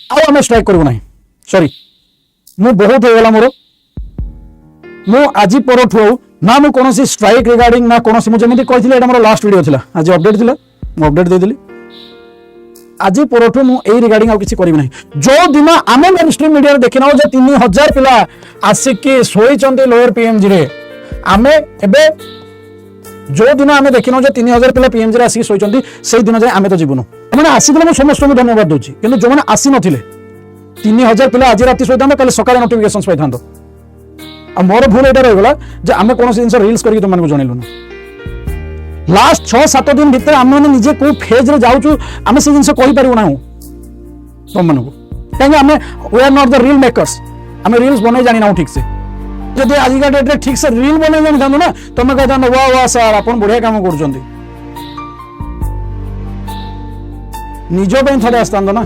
आम स्ट्राइक करूँ ना सॉरी मु बहुत हो गला मोर मु आज परठू ना मु कौन स्ट्राइक रिगार्डिंग ना कौन मुझे कही मोर लास्ट वीडियो थिला आज अपडेट थिला मु अपडेट दे देली आज परठू मु एई रिगार्डिंग आ किछि करिबि नै जो दिन आम मेन स्ट्रीम मीडिया रे देखिना जे 3000 पिला आसिकी सोईचंती लोअर पीएमजी रे आमे एबे जो दिन आमे देखिना जे 3000 पिला पीएमजी रे आसिकी सोईचंती सेई दिन जाय आमे तो जीवनु माने आसिकले मु समस्त को धन्यवाद दोछि किंतु जो माने आसी नथिले 3000 पिला आज राति सोईतांदो काले सकाळे नोटिफिकेशंस पाइथांदो आ मोर भूल एटा रहि गला जे आमे कोन जिंस रील्स करि तुम मानको जणैलु लास्ट 6-7 दिन भीतर आम मैंने निजे को फेज रे जाऊँ आम से जिन कही पार ना तुम मन को कहीं आम we are not the reel makers आम रील्स बन जानी ना ठीक से जब आजिका डेट रे ठीक से रील बन जानी था ना तुम कहता वाह वाह सार आप बढ़िया काम कर निज थे आसता ना